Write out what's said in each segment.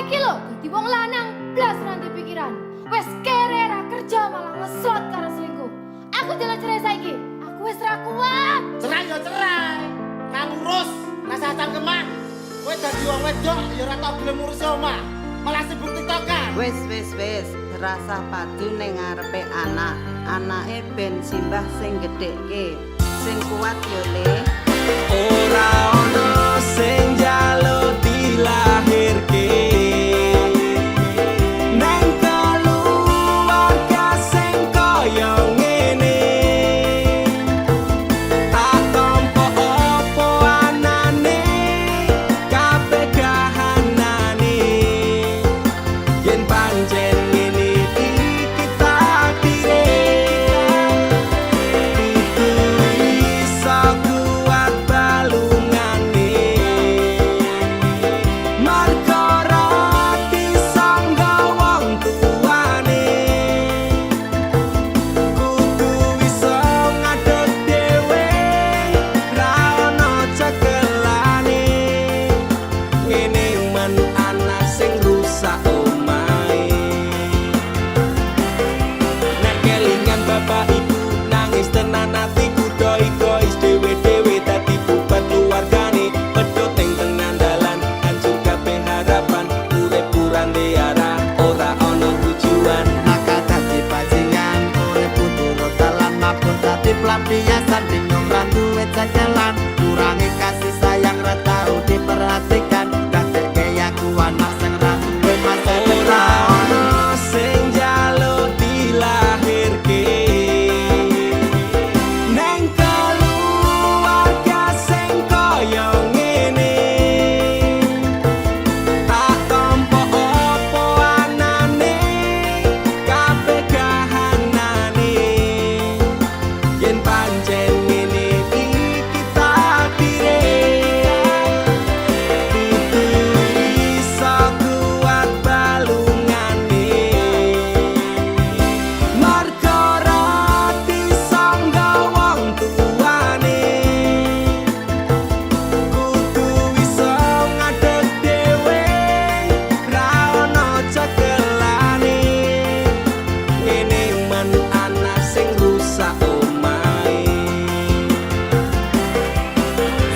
iki lho dadi wong lanang blas nanti pikiran. Wes kere ra kerja malah ngeslot karo selingkuh. Aku jalan cerai saiki. Aku wis ra kuat. Cerai ya cerai. Nang urus rasa cangkeman. Kowe dadi wong wedok ya ora tau gelem ngurus omah. Malah sibuk tiktokan. Wis, rasa padu ning ngarepe anak. Anake ben simbah sing gedhekke. Sing kuat yo Le. Ora ono sing njaluk dilahirke. Nang keluarga sing kaya ngene. Tak tampa apa anane, kabeh kahanane. Yen pancen ngene iki takdire. Itu iso kuat balungane. Marga ora disangga wong tuane. Kudu iso ngadeg dhewe, ra ono cekelane. Ngene men anak sing rusak omahe. Nek kelingan bapak ibu nangis tenan atiku doi-dois dewe-dewe dadi bubar keluargane. Pedhot ning tengah dalan hancur kabeh harapan. Urip kurang arah ora ono tujuan. Maka dadi bajingan oleh putur dalan mabuk dadi pelampiasan bingung ra duwe jalan kurangi kasih sayang ra tau diperhatikan dadekke aku anak sing ra duwe masa Ora depan ono sing njaluk dilahirke. Neng keluarga sing kaya ngene. Tak tampa apa anane, kabeh kahanane. Yen pancen ngene iki takdire. Kudu iso kuat balungane. Marga ora disangga wong tuane. Kudu iso ngadeg dhewe, ra ono cekelane. Ngene men anak sing rusak omahe.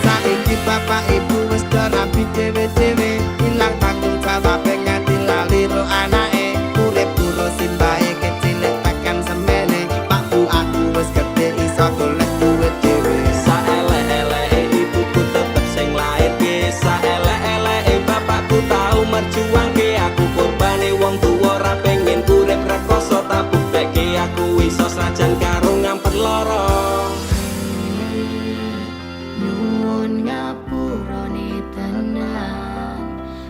saiki bapak ibu wis rapi dhewe-dhewe ilang tanggung jawab nganti lali ro anake urip karo simbahe kecilik tekan semene pak bu aku wis gedhe iso golek duit dhewe Saelek-eleke ibuku tetep sing lairke. Saelek-eleke bapakku tau merjuangke. Aku korbane wong tuwa ra pengen urip rekoso. Tak buktekke aku iso sajan karo ngampet lara. Nyuwun ngapurane tenan.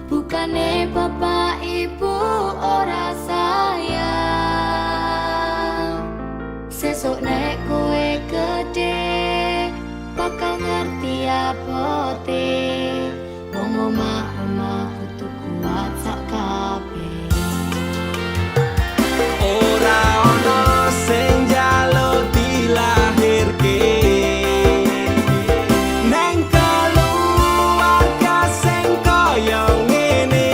Bukane bapak ibu ora sayang. Sesuk nek kowe gede bakal ngerti apote. Wong omah-omah kudu kuat sak kabeh. Ora ono sing njaluk dilahirke. Neng keluarga sing kaya ngene.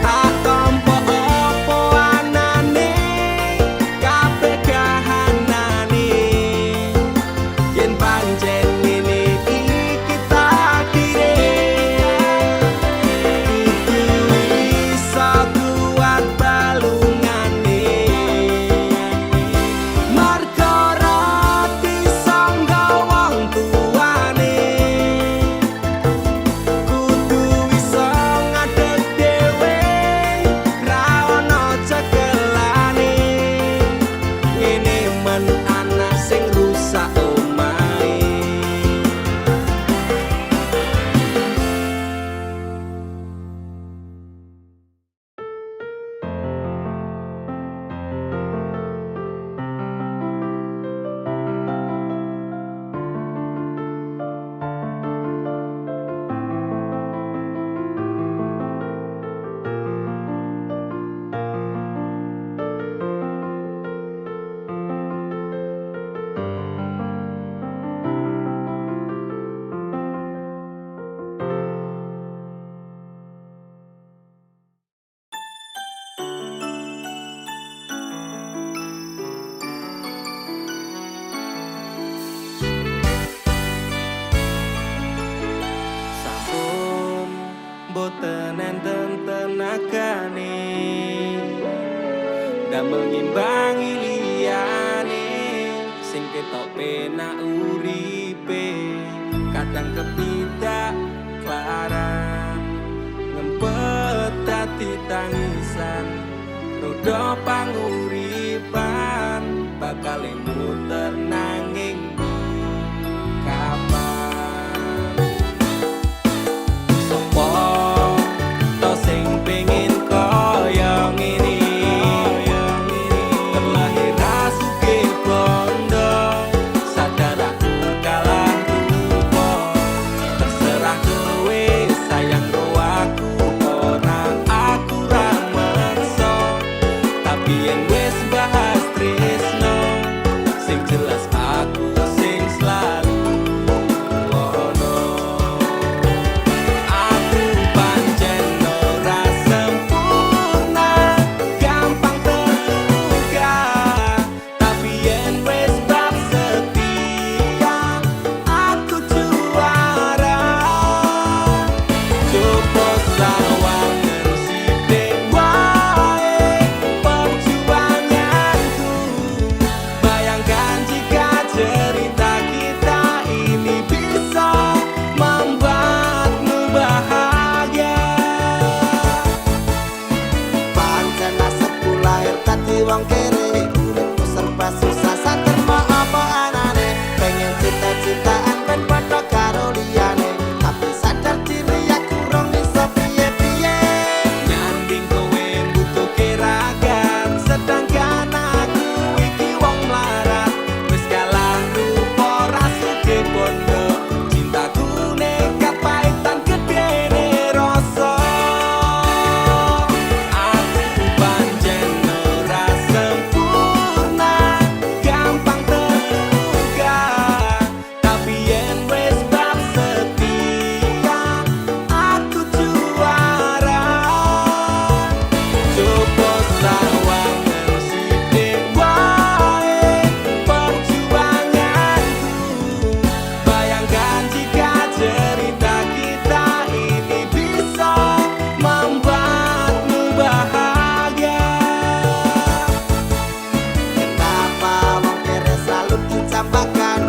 Tak tampa apa anane, kabeh boten enten tenagane damel ngimbangi liyane sing ketok penak uripe kadang kepidak klaran ngempet dadi tangisan roda panguripan bakal muter nanging kapan sopo to sing pengin kaya ngene terlahir sugih bondo sadar aku kalah rupa terserah kowe sayang ro aku ora aku ra meksa tapi yen wis bahas tresno sing jelas aku sing selalu ono aku pancen ora sempurna gampang terluka tapi yen wis bab setia aku juara coba sawangan sithik wae perjuanganku bayangkan jika cerita kita ini bisa membuatmu bahagia Pancen nasibku lahir dadi wong kere uripku serba susah saterma apa anane pengen cita-citaan ben padha karo liyane tapi sadar diri aku rong iso piye-piye nyanding kowe butuh keragan sedangkan aku iki wong melarat wis kalah rupa rasuke bondo cintaku nekat paitan gedene rasa aku pancen ora sempurna gampang terluka tapi yen wis bab setia aku juara coba sawangan sithik wae perjuanganku bayangkan jika cerita kita ini bisa membuatmu bahagia kenapa wong kere selalu dicampakan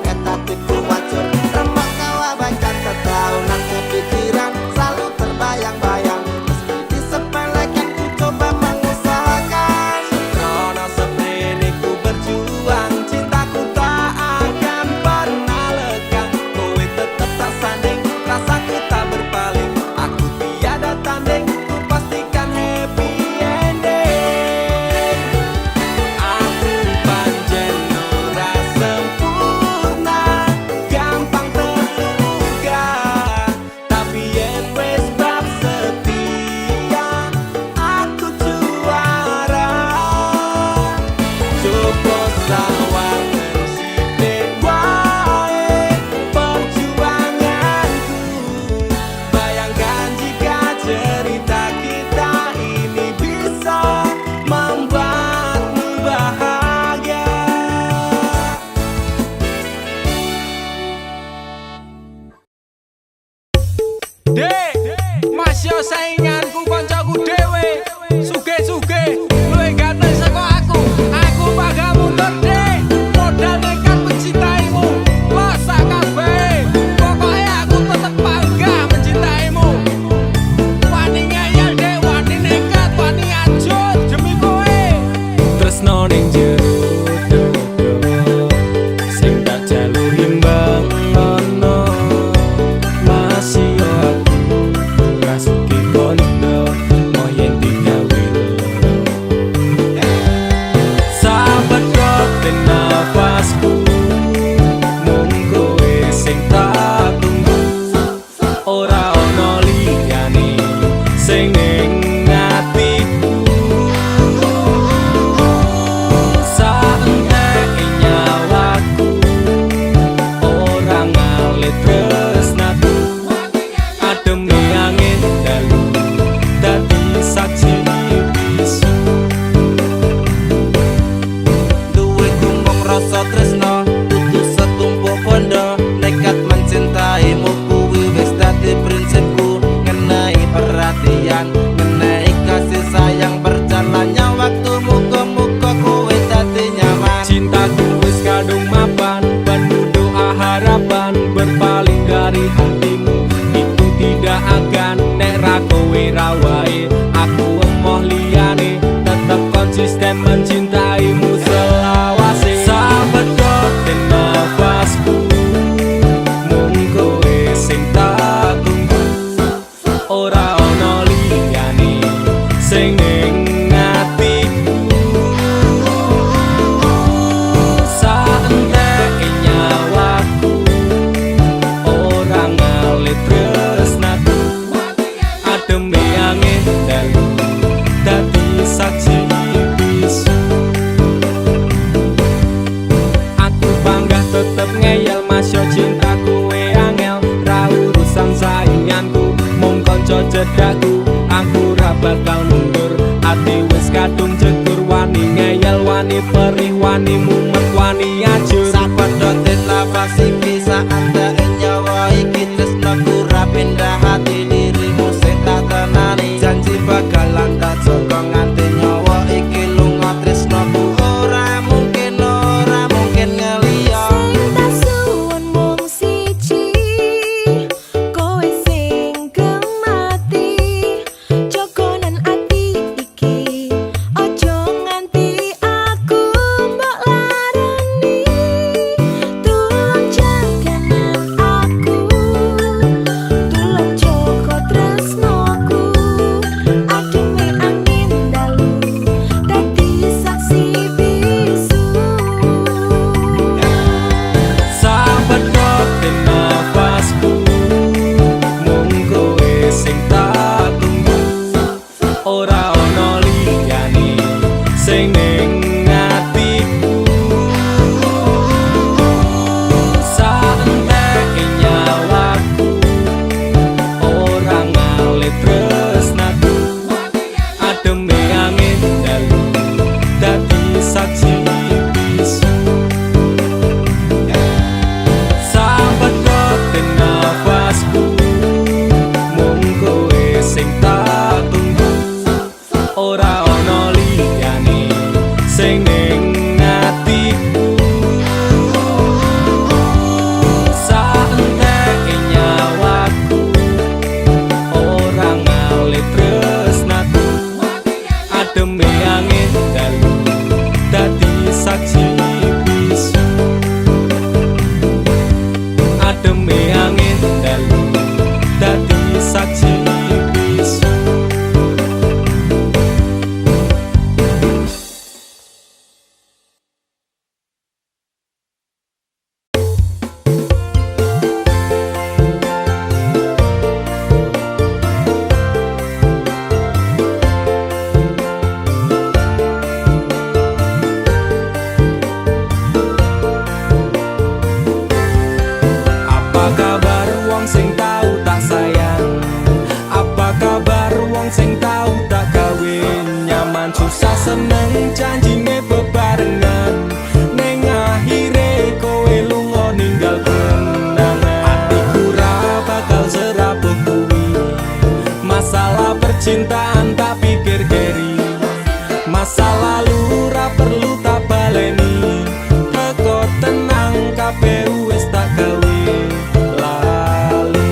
kata tipu wajur remak kawabankan tetaunan kepikiran selalu terbayang-bayang meski disepelekan ku coba mengusahakan Rono seprene ku berjuang cintaku tak akan pernah lekang kowe tetep tak sanding rasaku tak berpaling aku tiada tanding ku pastikan happy ending aku pancen ora sempurna gampang terluka tapi yen wis bab setia aku juara coba sawangan sithik wae perjuanganku bayangkan jika cerita kita ini bisa membuatmu bahagia Dek, masih sainganku koncoku dhewe. Suge-suge, luwih ganteng saka aku. Aku bangga mundur, Dek. Modal nekat mencintaimu. Losak kabeh. Pokoke aku tetep bangga mencintaimu. Wani ngeyel, Dek, wani nekat, wani ajut demi kowe. Tresno ning jero dodo. Sing tak jalur imbang ono. Masih aku rasuki kondo moyen digawe sahabat koten nafasku mung kowe sing tak tunggu ora ono liyane sing ning atiku saentek nyawaku ora ngalit tresnaku ademe angin dalu dadi saksi bisu duwe tumpuk rasa tresno tutu setumpuk bondo nekat mencintaimu kuwi wis dadi prinsip cedakku, aku ra bakal mundur. Ati wis kadung jegur, wani ngeyel, wani perih, wani mumet, wani ajur. Sapedote nafas iki saanda nyawa iki tresnaku ra pindah hati dirimu sing tak tenani. Janji bakalan tak jaga nganti nyawa iki lunga tresnaku. Ora mungkin ngeliya. Sing tak suwun mung siji, kowe sing gemati. Jogonan ati iki, ojo nganti aku mbok larani. Tulung jaganan aku, tulung jaga tresnaku. Ademe angin dalu, dadi saksi bisu. Sapedote nafasku, mung kowe sing tak tunggu. Ora ono liyane sing ning atiku. Saenteke nyawaku, ora ngalit tresnaku. Ademe angin dalu, dadi saksi bisu. Sapedote nafasku, mung kowe sing tak tunggu. Ora ono liyane sing ning atiku. Saenteke nyawaku, ora ngalit tresnaku. Ademe angin dalu, dadi saksi bisu. Ademe angin dalu, dadi saksi bisu. Apa kabar wong sing tau tak sayang? Apa kabar wong sing tau tak kawin? Nyaman susah seneng janjine bebarengan, ning akhire kowe lunga ninggal kenangan. Atiku ra bakal serabut kuwi, masalah percintaan tak pikir keri. Masa lalu ra perlu tak baleni, teko tenang kabeh wis tak gawe lali.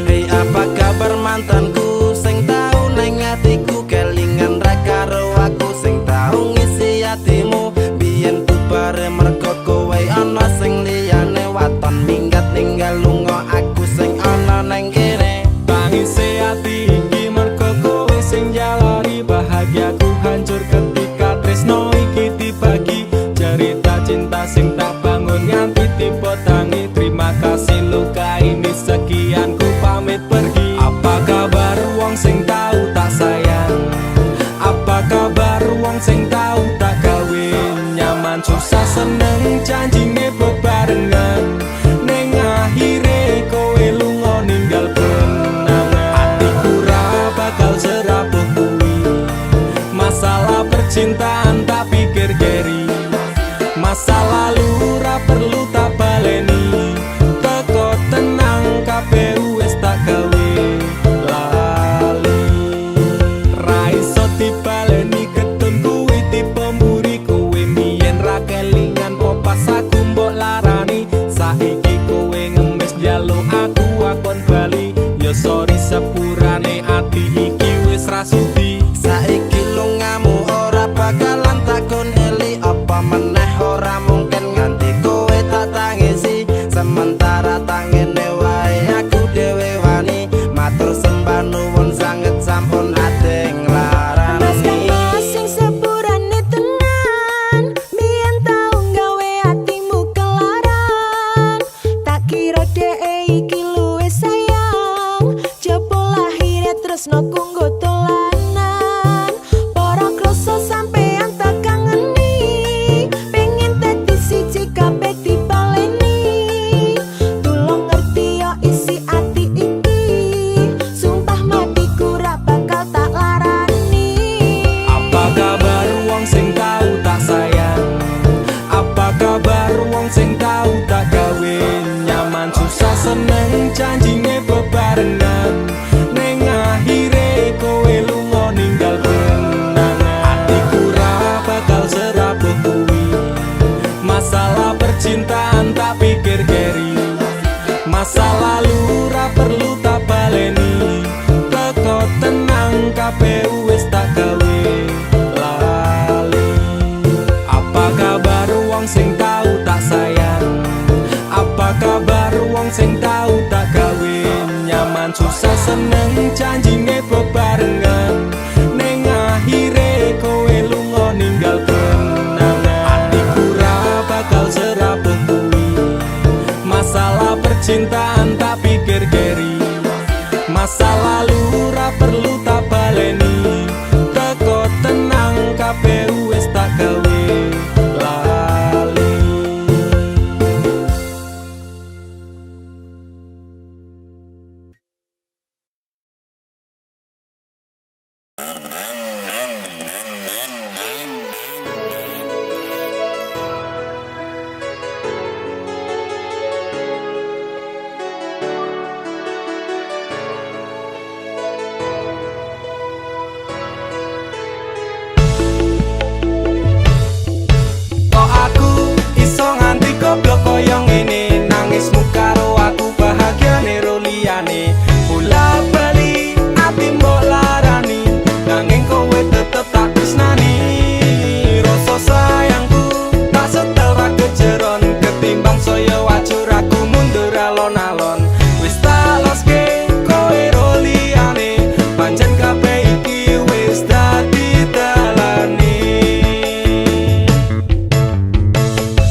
Hei apa kabar mantanku sing tau neng atiku, kelingan ra karo aku sing tau ngisi atimu. Biyen bubare mergo kowe ana sing liyane, waton minggat ninggal lunga aku sing ana neng kene. Tangise ati iki mergo kowe sing jalari, bahagiaku hancur ketika tresno iki dibagi. Cerita cinta sing tak bangun nganti tiba tangi. Terima kasih luka ini sekian, ku pamit pergi. Apa kabar wong sing tau tak sayang? Apa kabar wong sing tau tak kawin? Nyaman susah seneng janjine bebarengan, ning akhire kowe lunga ninggal kenangan. Atiku ra bakal serabut kuwi, masalah percintaan tak pikir keri. Masa lalu ra perlu tak baleni, teko tenang kabeh wis tak gawe lali. Ra iso dibaleni ketun kuwi tipe mburi, kowe mbiyen ra kelingan po pas aku mbok larani. Saiki kowe ngemis njaluk aku akon bali, ya sorry sepurane ati iki wis ra sudi. Saiki lungamu ora bakalan takon eli, apa meneh ora mungkin nganti kowe tak tangisi. Sementara tangene wae aku dhewe wani, matur sembah nuwun sanget sampun ade nglarani. Sing sepurane tenan, biyen tau gawe atimu kelaran. Tak kira dhek iki luwih sayang, jebul akhire tresno kanggo dolanan. Para krasa sampean tak kangeni, pengen dadi siji kabeh dibaleni. Tulung ngerti yo isi ati iki, sumpah bebarengan ning akhire kowe lunga ninggal kenangan. Atiku ra bakal serabuh kuwi, masalah percintaan tak pikir keri, masa lalu ra perlu tak baleni, teko tenang kabeh wis tak gawe lali. Apa kabar wong sing tau tak sayang, apa kabar wong sing tau tak gawe nyaman, susah seneng janjine bebarengan ning akhire kowe lunga ninggal kenangan. Atiku ra bakal serabuh kuwi, masalah percintaan tak pikir keri, masa lalu ra perlu tak baleni, teko tenang kabeh wis tak gawe lali. Kok aku iso nganti goblok koyo ngene, nangismu karo aku bahagiane ro liyane, bola bali ati mbok larani, nanging kowe tetep tak tresnani. Rasa sayangku tak setel ra kejeron, ketimbang saya wajur aku mundur alon-alon. Wis tak loske kowe ro liyane, pancen kabeh iki wis dadi dalane.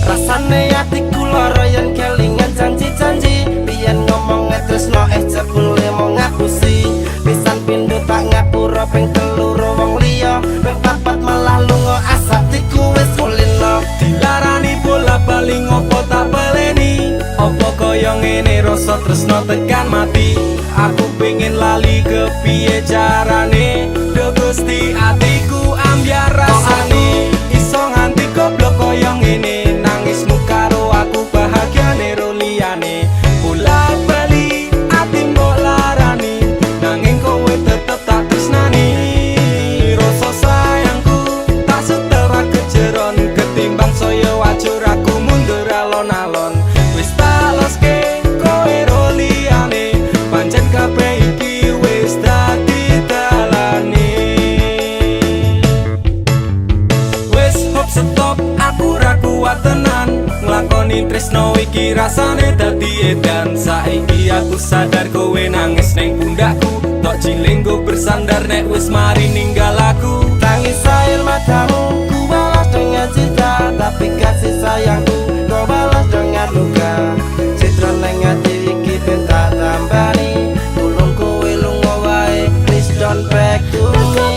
Rasane atiku lara yen kelingan janji-janji, biyen ngomong tresno jebule mau ngapusi. Pisan pindho tak ngapura ping telu wong liya, ping papat malah lunga asatiku wis kulino. Dilarani bola bali ngopo tak baleni, opo koyo ngene rasa tresno tekan mati. Aku pengen lali kepiye carane, do Gusti atiku ambyar rasane. Iso nganti goblok koyo ngene, nangismu karo aku bahagiane ro liyane, bola bali ati mbok larani, nanging kowe tetep tak tresnani. Rasa sayangku tak setel ra kejeron, ketimbang saya wajur aku mundur alon-alon. Wis tak loske kowe ro liyane, pancen kabeh iki wis dadi dalane. Wis hop stop, aku ra kuat tenan nglakoni tresno iki, rasane dadi edan. Saiki aku sadar kowe nangis ning pundakku, tok jilinggo bersandar nek wis mari ninggal aku. Tangis air matamu ku balas dengan cinta, tapi kasih sayangku kau balas dengan luka. Citra neng ati iki ben tak tambani, tulung kowe lunga wae, please don't back to me.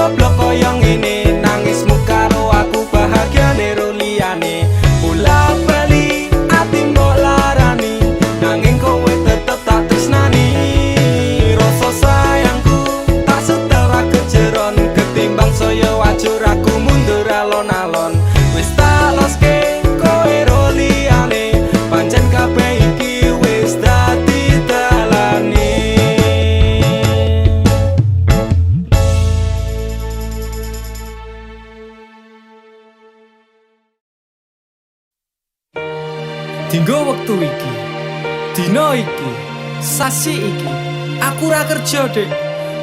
goblok koyo ngene, nangismu karo aku bahagiane ro liyane. Bola bali ati mbok larani, nanging kowe tetep tak tresnani. Rasa sayangku tak setel ra kejeron, ketimbang saya wajur aku mundur alon-alon. Wis tak loske kowe ro liyane, pancen kabeh iki wis dadi dalane. Dinggo wektu iki, dina iki, sasi iki, aku ora kerja, Dik.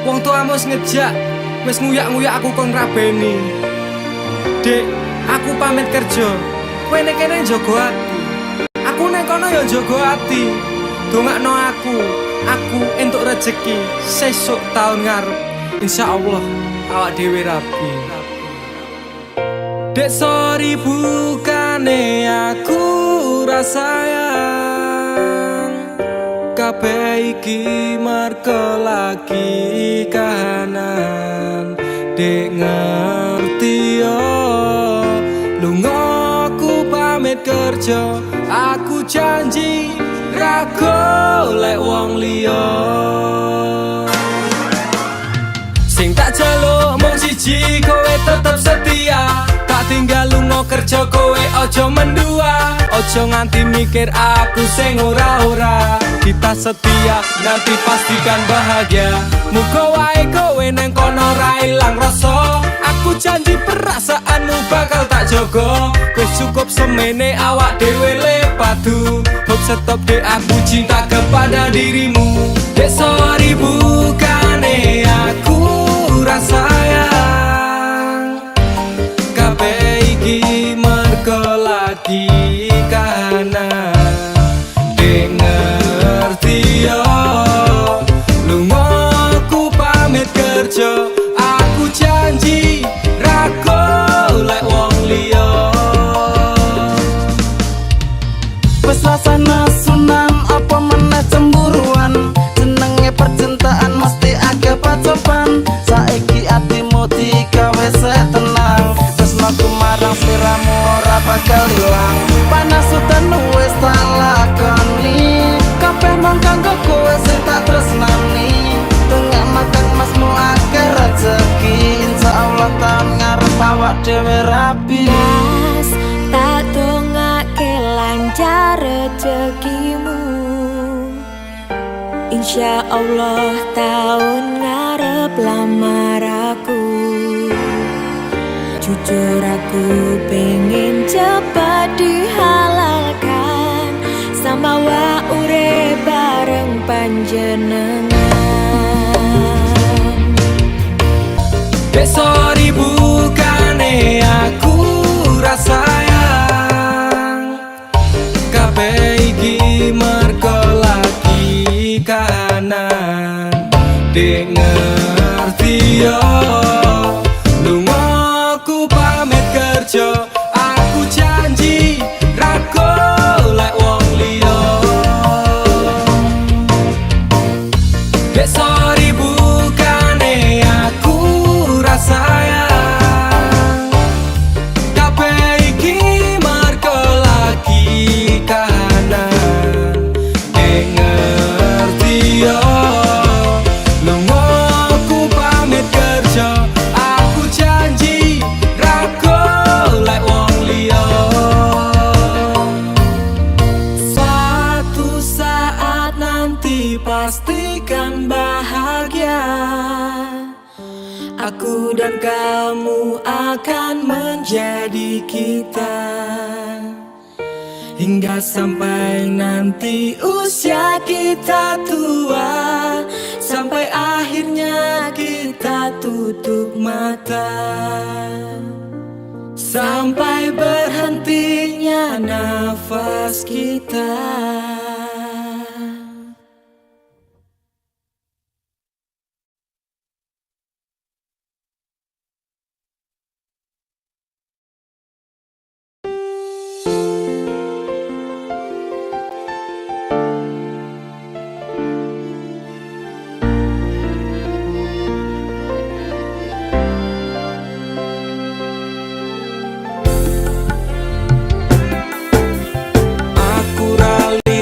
Wong tuamu wis ngejak, wis nguyak-nguyak aku kon rabeni. Dik, aku pamit kerja. Kowe nek kene njaga ati. Aku nek kono ya njaga ati. Dongakno aku entuk rezeki sesuk taun ngarep. Insyaallah awak dhewe rapi. Dek sorry bukane aku rasayang kabeh iki merko lagi kahanan. Dek ngerti yo lunga aku pamit kerja. Aku janji ra golek wong liya. Sing tak jaluk mung siji, kowe tetep setia. Tak tinggal lunga kerja, kowe ojo mendua. Ojo nganti mikir aku sing ora-ora. Kita setia, nanti pastikan bahagia. Muga wae kowe neng kono ra ilang rasa. Aku janji perasaanmu bakal tak jogo. Wis cukup semene awak dhewe le padu. Hope stop dek aku cinta kepada dirimu. Dek sorry bukane aku rasayang kabeh iki mergo lagi kahanan. Dek ngerti yo lunga aku pamit kerja. Aku janji ra golek wong liya. Wes rasane sunan apa meneh cemburuan. Jenenge percintaan mesti akeh pacoban. Saiki atimu digawe tenang. Tresnaku marang sliramu ora bakal ilang. Panas udan wis tak lakoni. Kabeh mung kanggo kowe sing tak tresnani. Tengah makan masmu akeh rezeki. Insyaallah taun ngarep awak dhewe rapi. Mas, tak dongake lancar rezekimu. Insya Allah tahun ngarep lamar aku. Jujur aku pengen cepat dihalalkan. Sama wa urip bareng panjenengan. Dek sorry bukane aku rasayang kabeh iki mergo lagi kahanan. Dek ngerti yo lunga aku pamit kerja. Aku janji ra golek wong liya. Dek sorry bukane aku rasayang kabeh iki mergo lagi kahanan. Dek ngerti yo lunga aku pamit kerja. Aku janji ra golek wong liya. Suatu saat nanti pastikan bahagia. Aku dan kamu akan menjadi kita. Hingga sampai nanti usia kita tua. Sampai akhirnya kita tutup mata. Sampai berhentinya nafas kita. Aku rali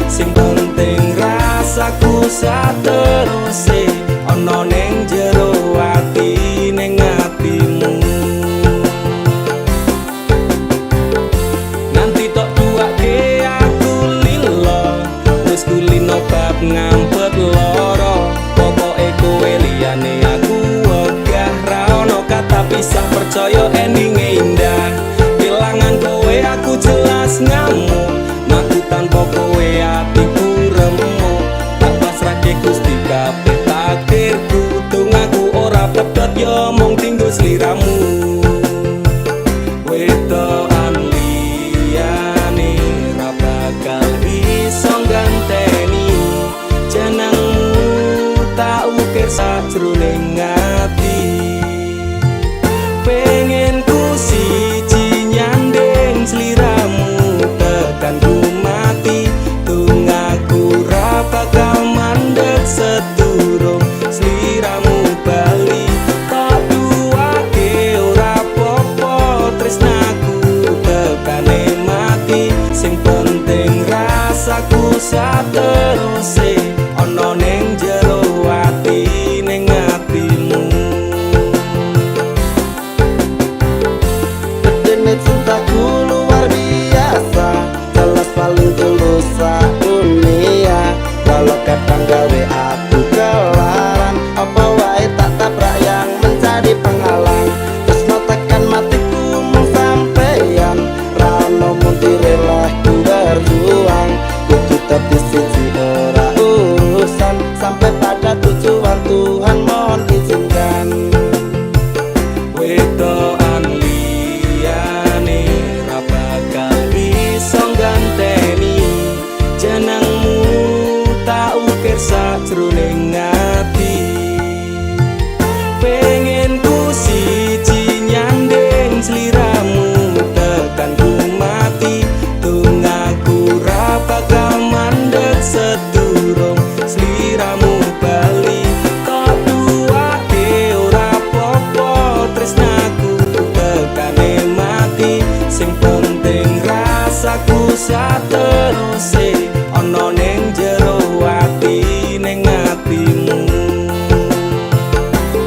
Sing penting rasaku sateruse ana ning jero ati ning atimu. Nanti tok tuake aku lilo wis kulino bab ngampet loro. Pokoke kowe liyane aku wegah ra ono kata pisah percaya endinge indah. Kelangan kowe aku jelas ngamuk, aku tanpa kowe atiku remuk. Tak pasrahke Gusti kabeh takdirku, tungaku ora pedhot yo mung tinggo sliramu. Wedokan liyane ra bakal iso ganteni jenengmu, tak ukir sajroning ati. Pengen ku siji nyanding sliramu tekan ku mati, tungaku ra bakal mandeg sedurung sliramu bali. Tak duwake ora apa-apa tresnaku tekane mati, sing penting rasaku sateruse ana ning jero ati ning atimu. Dene cintaku luar biasa, jelas paling tulus dunia. Walau kadang gawe aku kelaran, apa wae tak tabrak yang menjadi penghalang. Tresno tekan matiku mung sampeyan, ra ono mundire lah ku berjuang. Kudu tapi siji ora urusan, sampai pada tujuan Tuhan mohon izinkan. Wedokan liyane ra bakal iso ganteni jenengmu, tak ukir sajroning ati. Pengen ku siji nyanding sliramu tekan ku mati, tungaku ra bakal mandeg sedurung sliramu bali. Tak duwake ora apa-apa tresnaku tekane mati, sing penting rasaku sateruse ana ning jero ati ning atimu.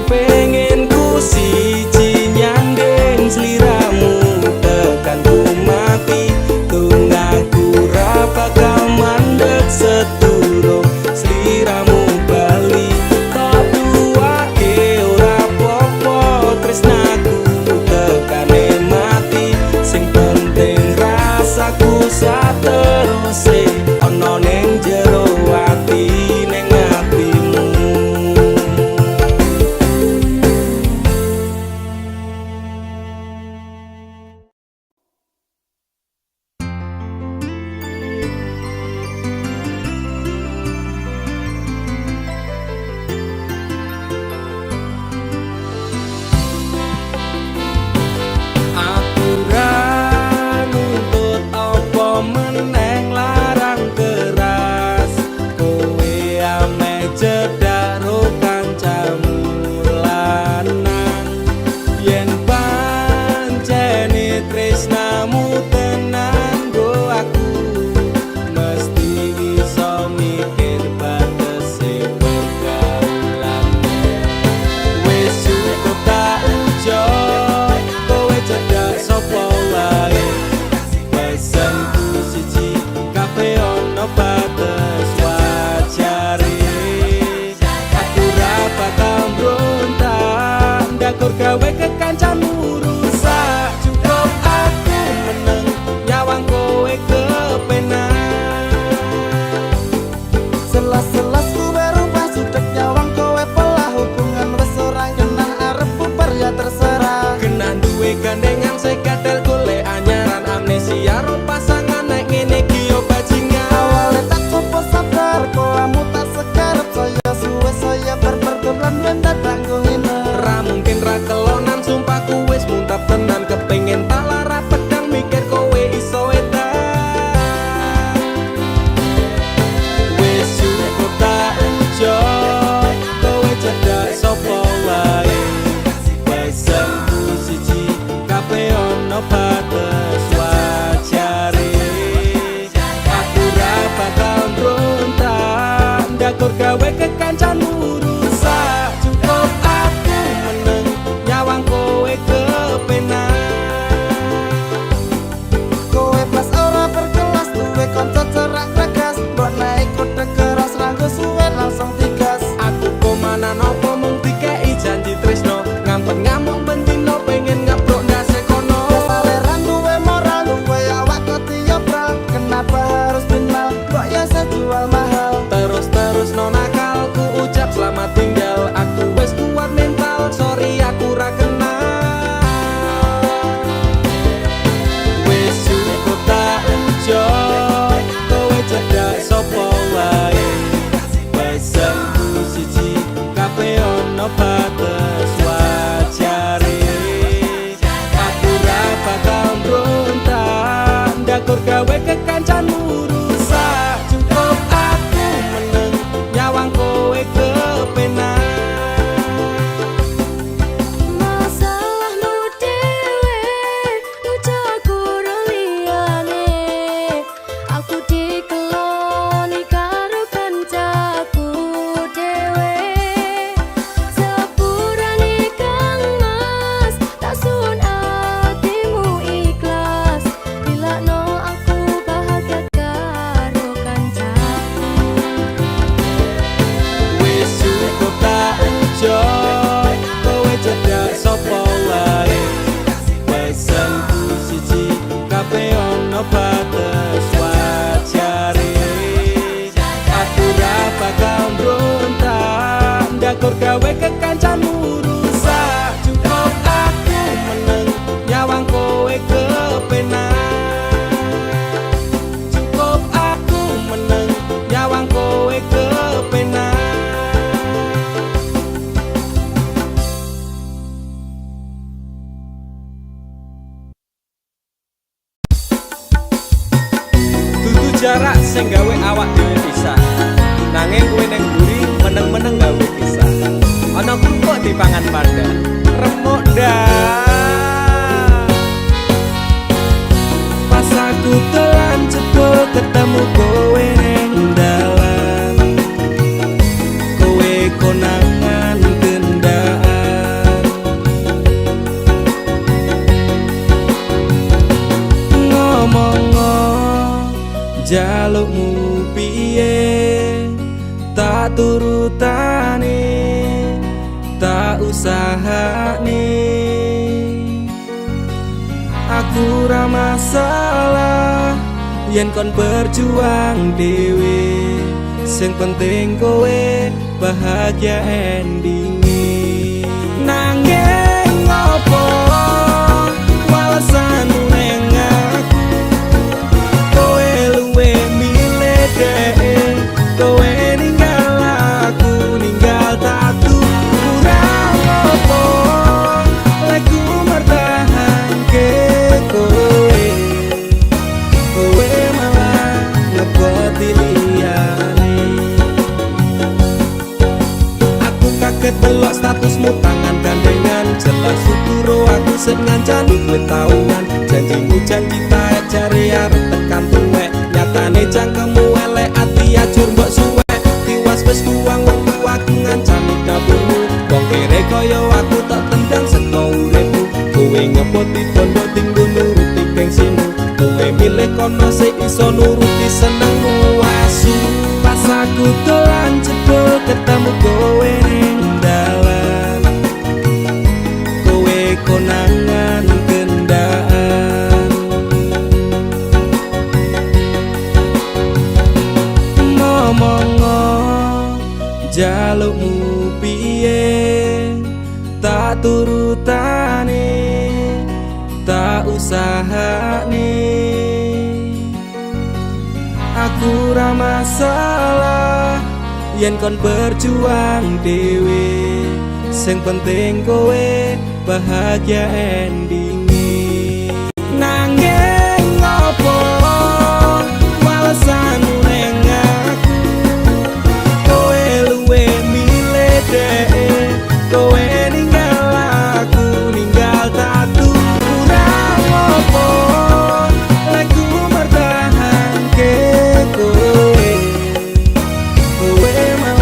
Pengen ku siji nyanding sliramu tekan ku mati, tungaku ra bakal mandeg sedurung sliramu bali. Tak duwake ora apa-apa tresnaku tekane mati, sing penting rasaku sateruse ana ning jero ati ning atimu. Aku ra nuntut apa meneng larang ndakur gawe kekancanmu rusak. Cukup aku meneng nyawang kowe kepenak. Kowe pas ora berkelas duwe kanca cerak gregas, mbok naik kode keras ranggo suwe langsung digas. Aku komana nopo mung dikei janji tresno, ngampet ngamuk bentino pengen ngaprok ndase kono. Saleran duwe moral duwe awak ketiobral, kenapa harus binmal kok ya sejual mahal. Terus no nakal ku ucap selamat tinggal. Aku wes kuat mental, sorry aku ra kenal. Wes cukup tak enjoy, kowe cedak sopo wae. Pesanku siji kabeh ono batas wajare. Aku ra bakal mbrontak ndakur gawe kekancanmu rusak. Cukup aku meneng nyawang kowe kepenak. Masalahmu dewe, ucap kurang liyane. Aku dikeloni karo kancaku dewe. Sepurane Kang Mas, tak sun atimu ikhlas. Dilakno aku bahagia karo kancaku. Wis cukup tak enjoy, kowe cedak sopo wae. Pesanku siji kabeh ono batas wajare. Aku ra bakal mbrontak ndakur gawe kekancanmu rusak. Cukup aku meneng nyawang kowe kepenak. Cukup aku meneng nyawang kowe kepenak. Dudu jarak sing gawe awak dhewe pisah, nanging kowe ning mburi meneng-meneng gawe pisah. Ana kok dipangan panda remuk ndak. Pas aku telan cebol ketemu kowe ning dalan, kowe konangan kendaan. Ngomong jalukmu piye, tak turutane, tak usahane. Aku ra masalah yen kon berjuang dhewe, sing penting kowe bahagia endinge. Nanging ngopo walesanmu ning aku, kowe luwe milih dhewe. Kowe ninggal aku, ninggal tatu. Kurang ngopo lek ku mertahanke kowe, kowe malah ngeboti liyane. Aku kaget delok statusmu tangan gandengan, jelas uturo aku sing ngancani kowe tahunan. Janjimu janji taek jare arep tekan tuwek, nyatane cangkemmu elek ati ajur mbok suwek. Tiwas wis tuwang wektu aku ngancani dapurmu, wong kere kaya aku tak tendang seko uripmu. Kowe ngepoti bondo tinggo nuruti gengsimu, kowe milih kono sing iso nuruti senengmu asu. Pas aku dolan jebol ketemu kowe ning dalan, kowe konangan kendaan. Ngomong jalukmu piye, tak turutane, tak usahane. Aku ra masalah yen kon berjuang dhewe, sing penting kowe bahagia endinge. Nanging ngopo walesanmu ning aku, kowe luwe milih dhewe. Kowe ninggal aku, ninggal tatu. Kurang ngopo lek ku mertahanke kowe, kowe malah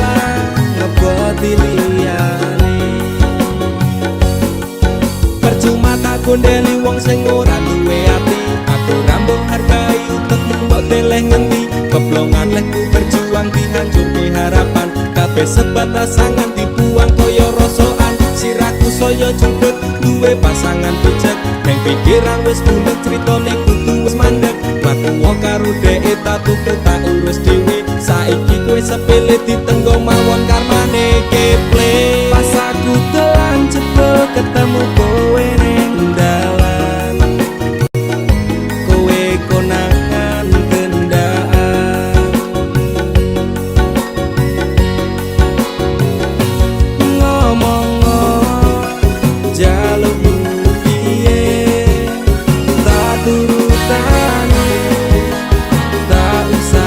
wong sing ora duwe ati. Aku rambut hargai utekmu mbok deleh ngendi. Keblongan lekku berjuang dihancurke harapan. Kabeh sebatas angan dibuang koyo rosokan. Siraku saya judut duwe pasangan picek. Neng pikiran wis bulet critane kudu wis mandek. Mlaku karo dhek tak tuku tak urus dhewe. Saiki kowe sepele ditenggo mawon karmane keple. Pas aku telan cepet ketemu kowe ning dalan. Kowe konangan kendaan. Ngomong jalukmu piye tak turutane. Tak usah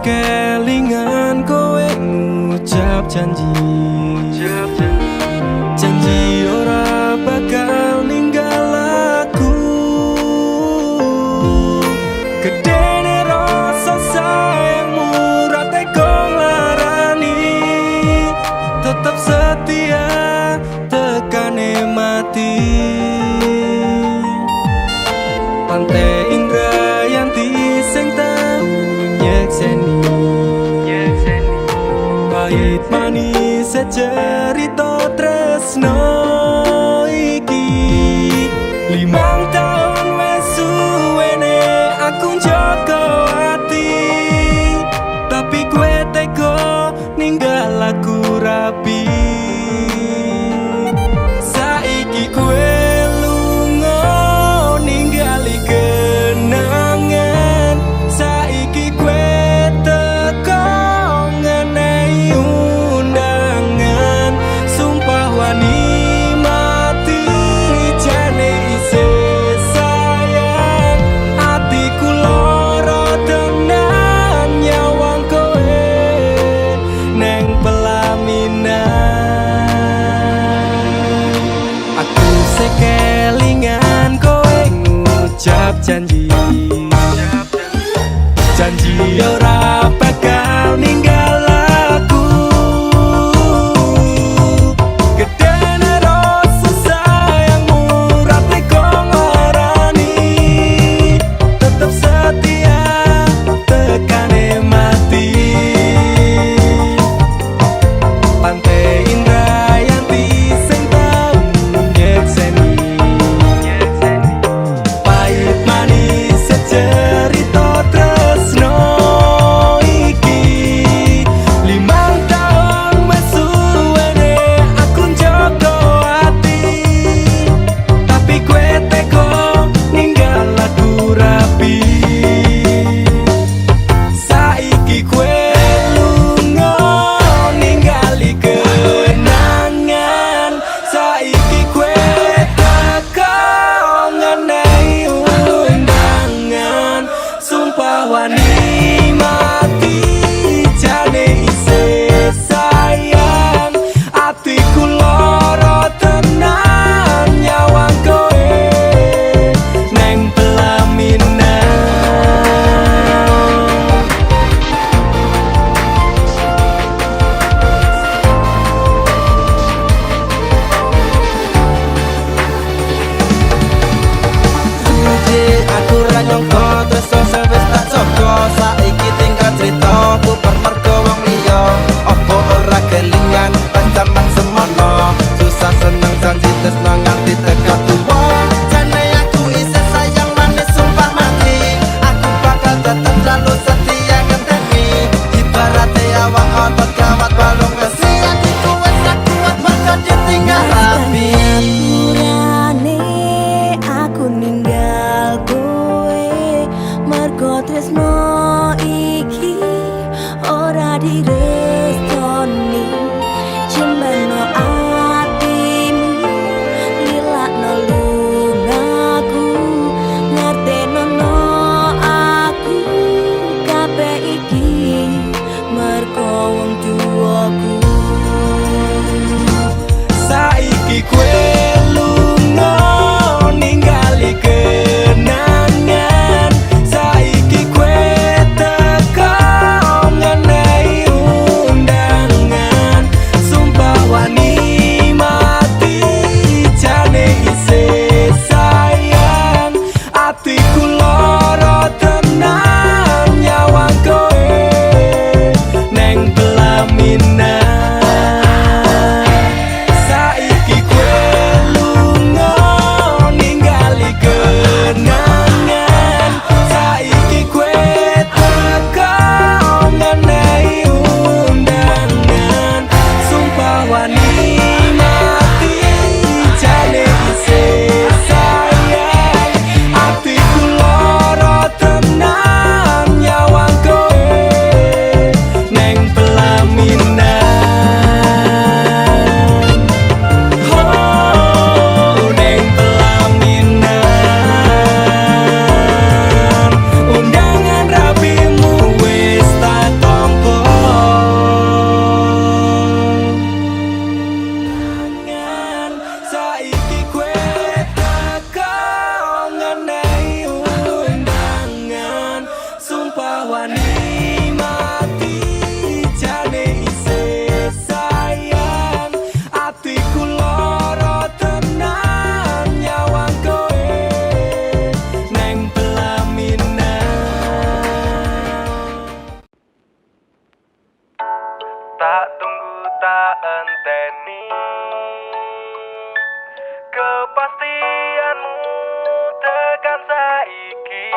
kelingan kowe ngucap janji Janji ora bakal ninggal aku Gedene rasa sayangmu rate kong larani Tetap setia tekane mati Pantai Indrayanti sing tau nyekseni Pahit manis secerita tresno iki 5 tahun wes suwene aku njaga ati Tapi kowe tega ninggal aku rapi Saiki kowe lunga ninggali kenangan Saiki kowe teko ngenehi undangan Sumpah wani mati jane isih sayang Atiku lara tenan nyawang kowe neng pelaminan Aku sekelingan kowe ngucap janji Janji ora bakal ninggal aku Gedene rasa sayangmu rate kong larani Tetap setia tekane mati Pantai Indrayanti sing tau nyekseni Pahit manis secerita tresno iki 5 tahun wes suwene aku njaga ati Tapi kowe tega ninggal aku rapi Saiki kowe lunga ninggali kenangan Saiki kowe teka ngenehi undangan Sumpah wani mati jane isih sayang Atiku lara tenan nyawang kowe neng pelaminan Suci aku ra nyangka tresno sewis tak jaga saiki tinggal critaku permergo wong liya apa ora kelingan panjaman semono susah seneng janji tresno nganti tekan tuwa jane aku isih sayang manis sumpah mati aku bakal tetep selalu setia ngenteni ibarate awak otot gawat balung besi atiku wis ra kuat mergo ditinggal rapi Aturane aku ninggal kowe mergo tresno iki ora direstoni jembano atimu lilakno lungaku ngertenono aku kabeh iki mergo wong tuaku Saiki kowe lunga ninggali kenangan Saiki kowe teka ngenehi undangan Sumpah wani mati jane isih sayang Atiku lara tenan nyawang kowe neng pelaminan Saiki kowe kepastianmu tekan saiki.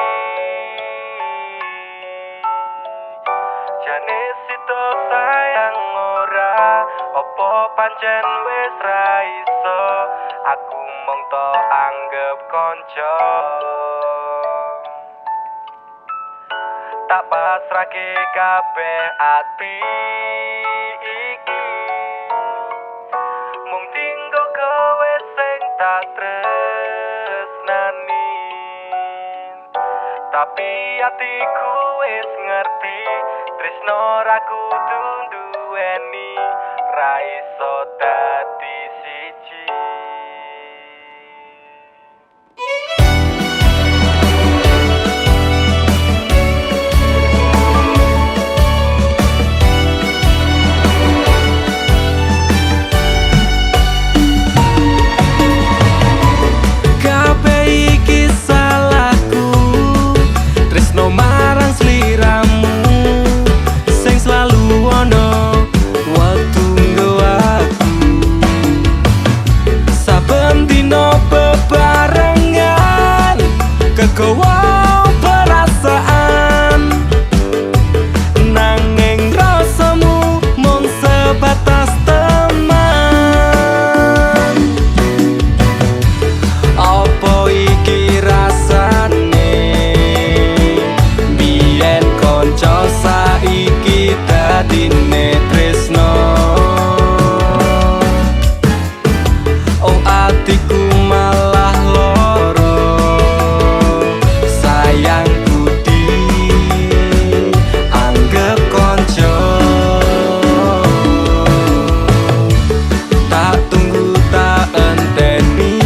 Jane sito sayang ora, opo pancen wis ra iso, aku mung to anggep konco. Tak pasrahke kabeh ati iki, mung tinggo kowe sing tak tresnani. Tapi atiku wis ngerti, tresno ra kudu duweni, ra iso dadi siji. Marang sliramu sing selalu ono wektu nggo aku. Saben dina bebarengan kegowo perasaan, nanging rasamu mung sebatas teman. Apa iki rasane konco saiki dadine tresno? Oh atiku malah loro, sayangku dianggep konco. Tak tunggu tak enteni,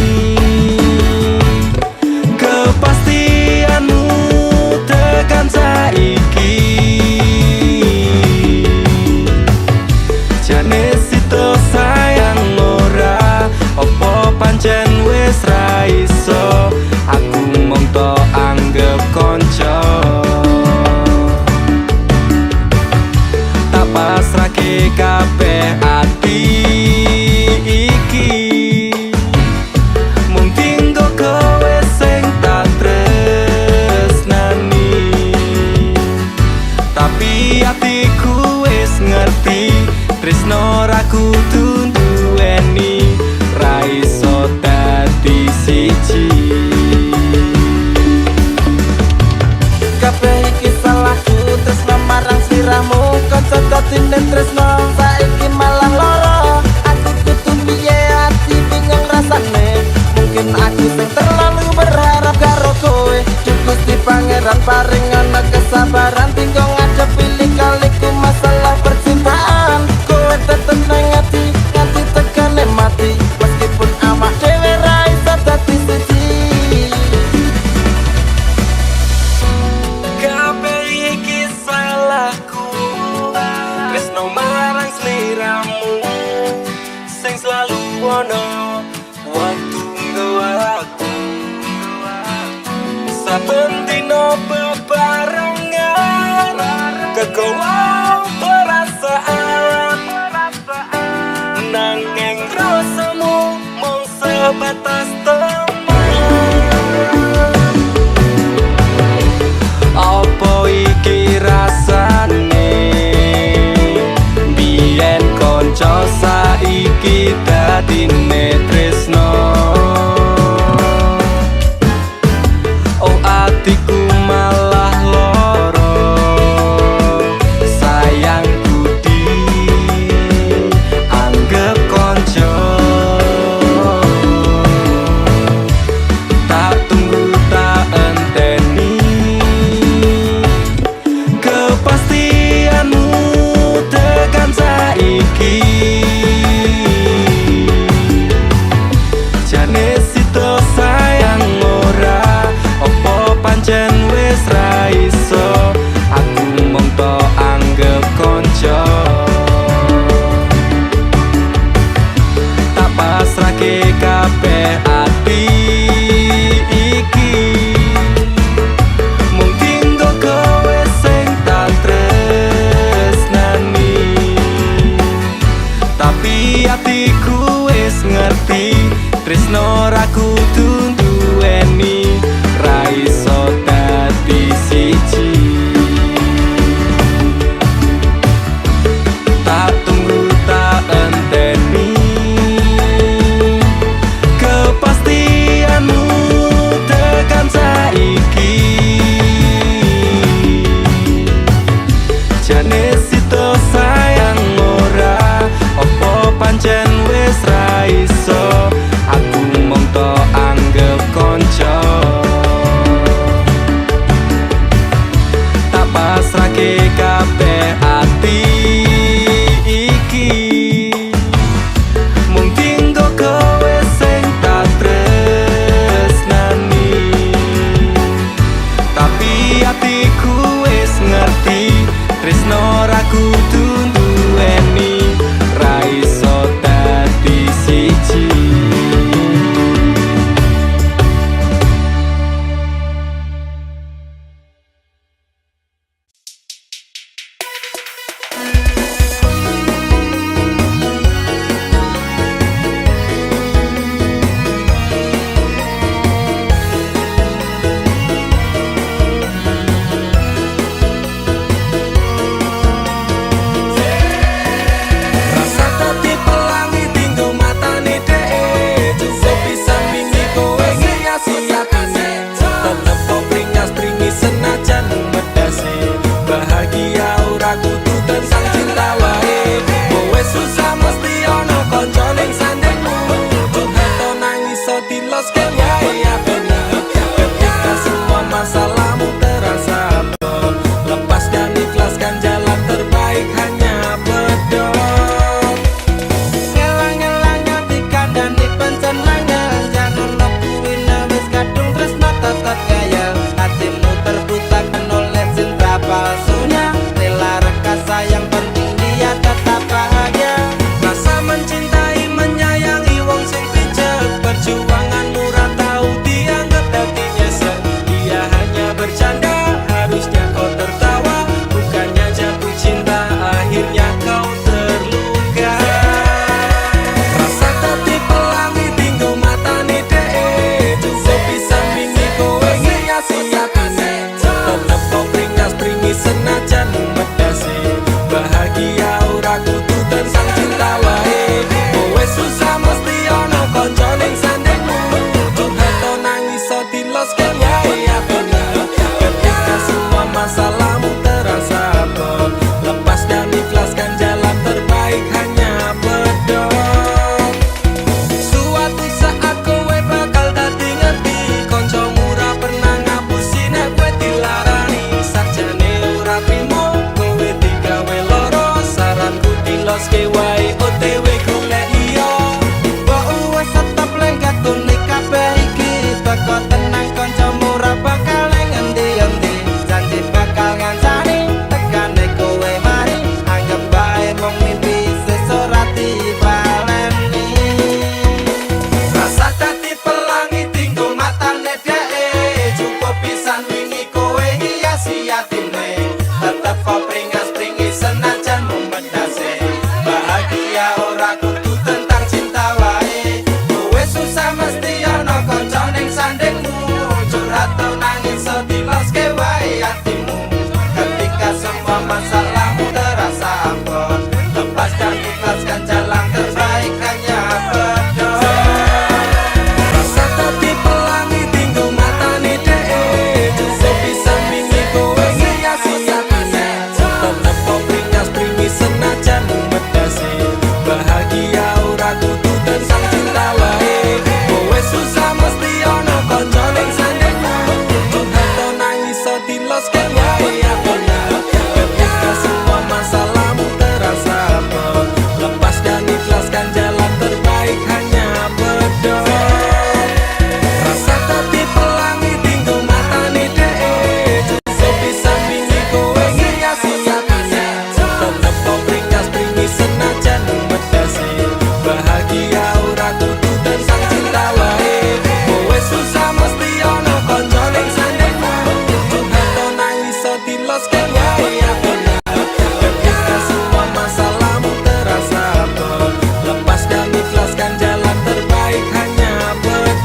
kepastianmu tekan saiki. Jane sito sayang ora, opo pancen wis ra iso, aku mung to anggep konco. Tak pasrahke kabeh ati iki, mung tinggo kowe sing tak tresnani. Tapi atiku wis ngerti, tresno ra kudu duweni, ra iso dadi siji. Kabeh iki salahku, tresno marang sliramu, kanca dadine tresno saiki malah loro. Aku kudu piye, ati bingung rasane, mungkin aku sing terlalu berharap karo kowe. Gusti Pangeran paring ana kesabaran, tinggo ngadepi lika-liku masalah percintaan. Kowe tetep nang ati nganti tekane mati, meskipun awak dhewe ra iso dadi siji. Kabeh iki salahku, tresno marang sliramu sing selalu ono waktu nggo aku. Saben dina bebarengan kegowo perasaan, nanging rasamu mung sebatas teman. Apa iki rasane biyen konco saiki dadine tresno? Oh atiku malah loro, sayangku dianggep konco. Tak tunggu tak enteni, kepastianmu tekan saiki. Jane sito sayang ora, opo pancen wis ra iso, aku mung to anggep konco. Tak pasrahke kabeh ati iki, mung tinggo kowe sing tak tresnani. Tapi atiku wis ngerti, tresno tresno ra kudu duweni, ra iso dadi siji. Tak tunggu tak enteni kepastianmu tekan saiki. Jane sito sayang ora, opo pancen wis ra iso, aku mung tok anggap konco. Tak pasrahke kabeh ati iki, mung tinggo kowe sing tak tresnani. Tapi atiku wis ngerti, tresno ra kudu duweni, ra iso dadi siji. Rasa dadi pelangi tinggo matane dhek, cukup pisan wingi kowe ngiasi atine. Tetep kok bringas-bringi senajan medase, bahagia ora kudu tentang cinta wae. Kowe susah mesti ono kanca ning sandingmu, curhat nangis iso diloske wae apene. Ketika semua masalahmu terasa berat, lepaskan ikhlaskan jalan terbaik hanya pedot. Ngelang-ngelang ati kandhane pancen angel, jangan lakuin wis kadung tresno tetep gaya. Hatimu terbutakan oleh cinta palsunya, rela reka sayang penting dia tetap bahagia. Rasa mencintai menyayangi wong sing picek, perjuanganmu ra tau di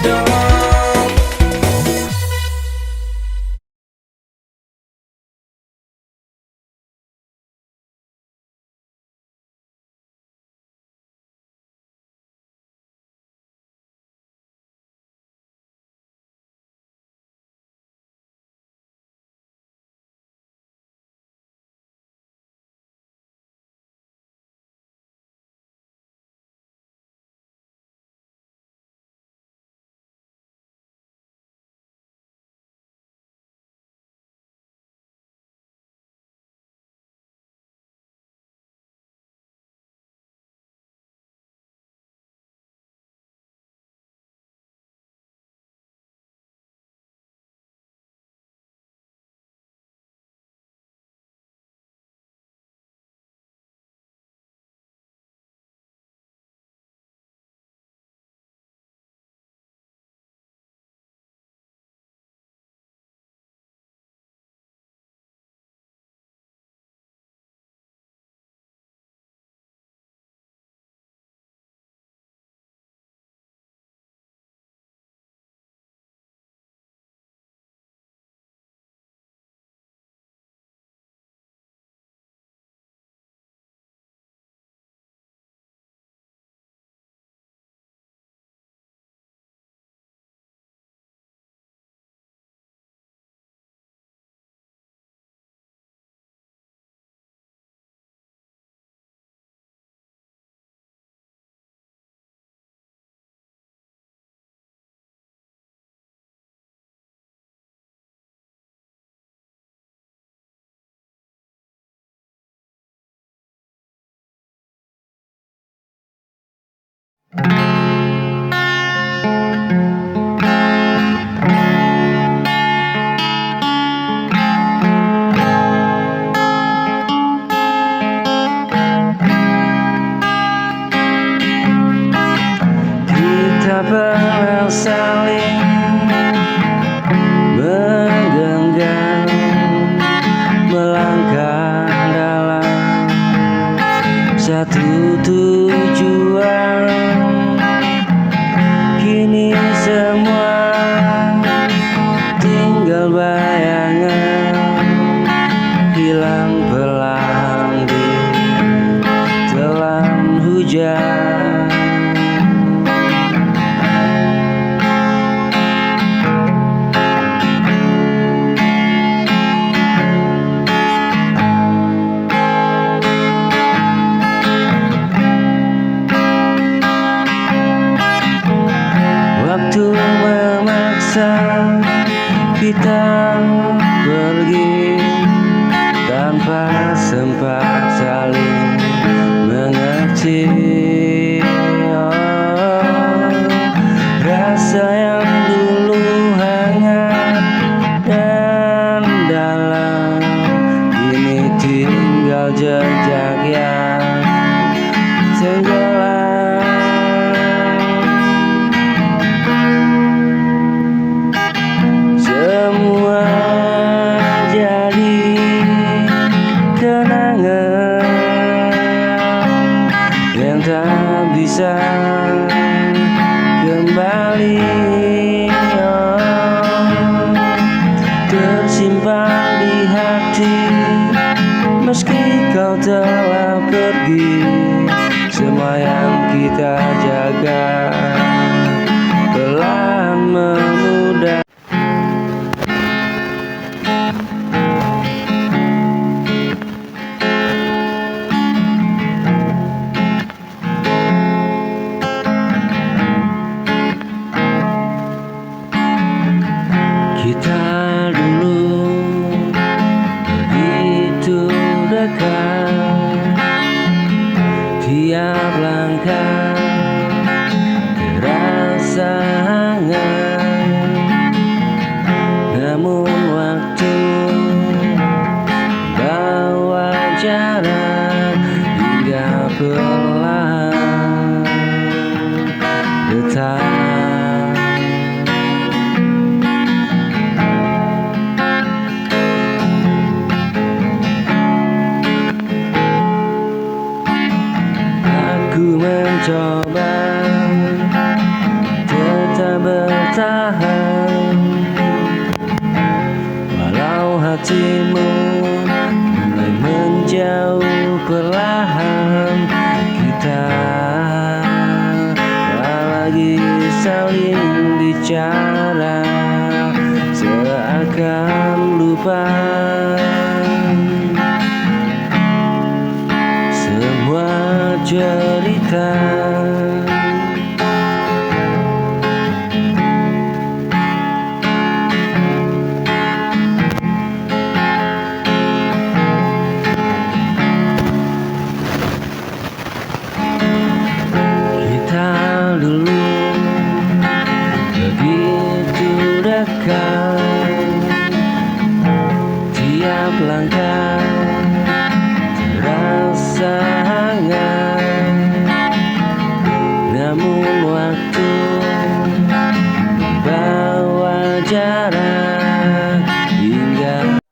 wedok. Kita pernah saling menggenggam, melangkah dalam satu tujuan. Kini semua tinggal bayangan, hilang perlahan di telan hujan. Waktu memaksa kita pergi tanpa sempat saling mengerti. Rasa yang dulu hangat dan dalam, kini tinggal jejak yang tenggelam. Semua jadi kenangan yang tak bisa kembali, tersimpan di hati meski kau telah pergi. Semua yang kita jaga perlahan memudar. Kita dulu begitu dekat, tiap langkah terasa hangat. Namun waktu bawa jarak hingga perlahan retak. Aku mencoba tetap bertahan, walau hatimu mulai menjauh perlahan. Kita tak lagi saling bicara, seakan lupa semua cerita. Kita dulu begitu dekat, tiap langkah terasa hangat. Namun waktu bawa jarak hingga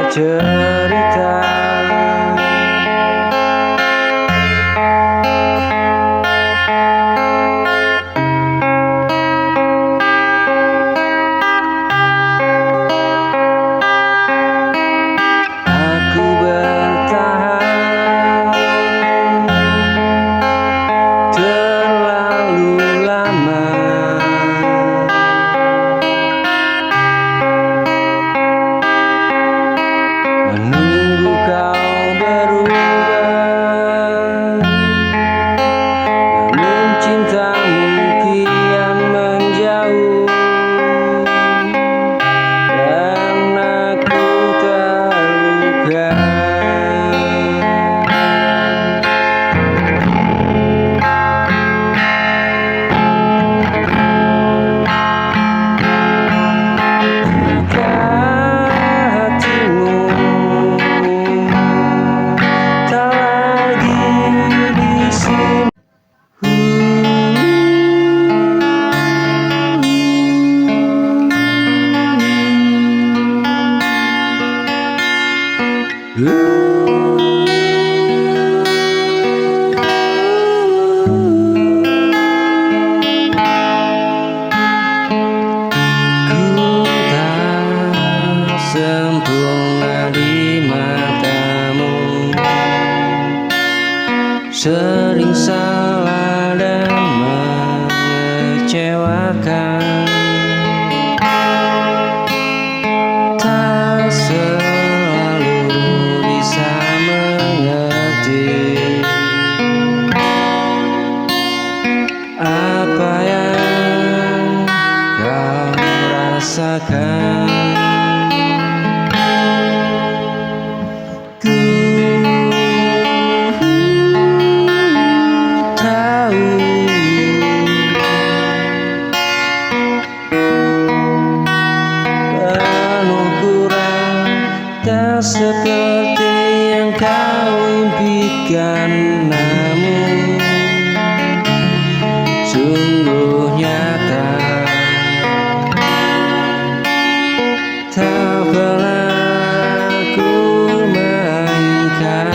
cerita. Aku bertahan terlalu lama, menunggu kau berubah, namun cintamu kian menjauh, dan aku terluka. Jika hatimu tak lagi di sini, ku tak sempurna di matamu, sering salah dan mengecewakan, tak selalu bisa mengerti apa yang kau rasakan. Ku tahu penuh kurang, tak seperti yang kau impikan, namun sungguh nyata, tak pernah ku mainkan.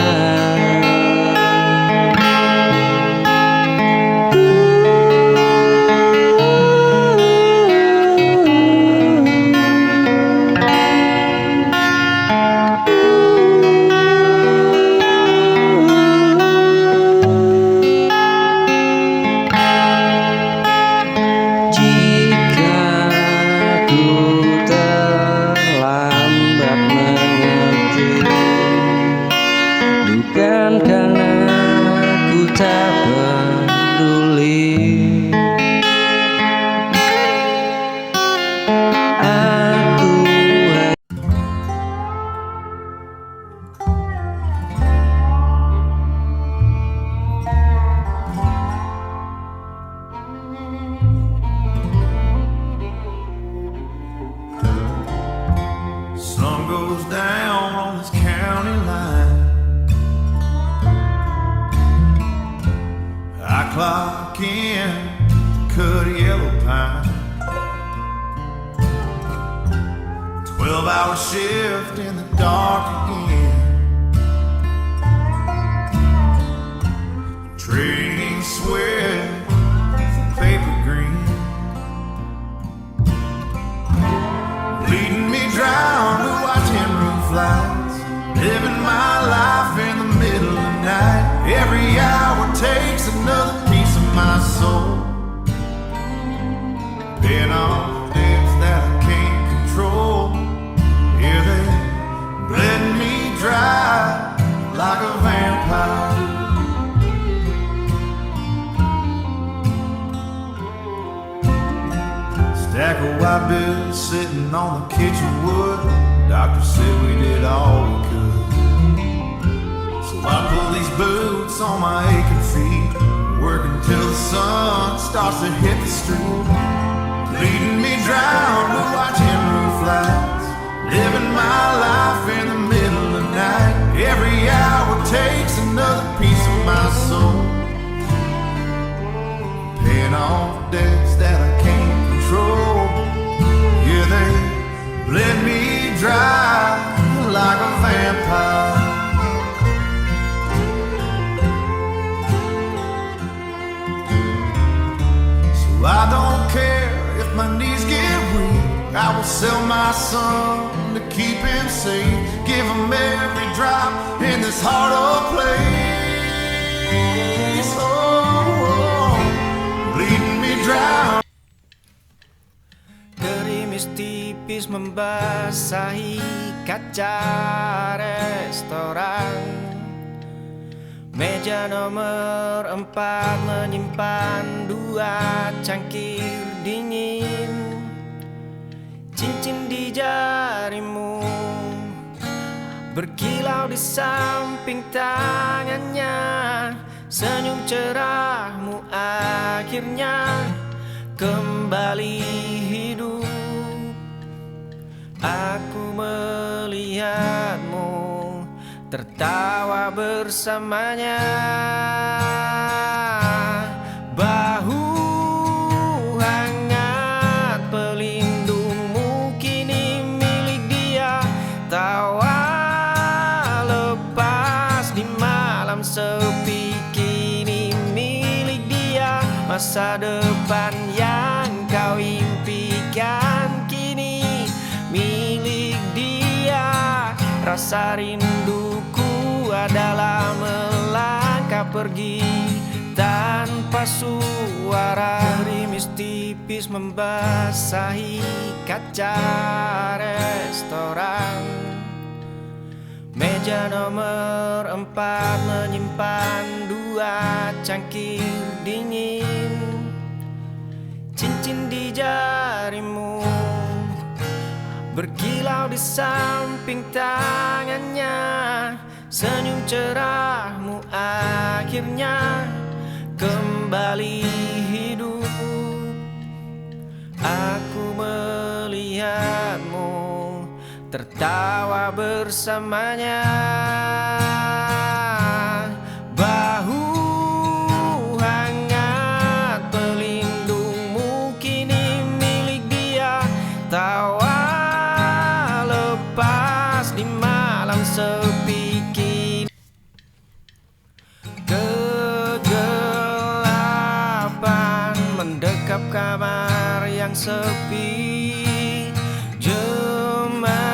yellow pine. 12-hour shift in the dark again. Trading sweat for paper green. Bleeding me dry to watching roof lights. Living my life in the middle of the night. Every hour takes another piece of my soul. Paying off debts that I can't control. Yeah, they bled me dry like a vampire. Stack of white bills sitting on the kitchen wood. Doctor said we did all we could. So I pull these boots on my aching feet, working till the sun starts to hit the street. Bleeding me dry to watching roof lights. Living my life in the middle of the night. Every hour takes another piece of my soul. Paying off debts that I can't control. Yeah, they bled me dry like a vampire. So I don't care if my knees get weak. I will sell my son to keep him safe. Give him every drop in this hard-up place. Oh, bleeding me dry. Gerimis tipis membasahi kaca restoran. Meja nomor 4 menyimpan 2 cangkir dingin. Cincin di jarimu berkilau di samping tangannya. Senyum cerahmu akhirnya kembali hidup. Aku melihatmu tertawa bersamanya. Bahu hangat pelindungmu kini milik dia. Tawa lepas di malam sepi kini milik dia. Masa depan yang kau impikan kini milik dia. Rasa rinduku adalah melangkah pergi tanpa suara. Gerimis tipis membasahi kaca restoran. Meja nomor 4 menyimpan 2 cangkir dingin. Cincin di jarimu berkilau di samping tangannya. Senyum cerahmu akhirnya kembali hidup. Aku melihatmu tertawa bersamanya. Bahu hangat pelindungmu kini milik dia. Tawa lepas di malam sepi kini. Kegelapan mendekap kamar yang sepi. Jemari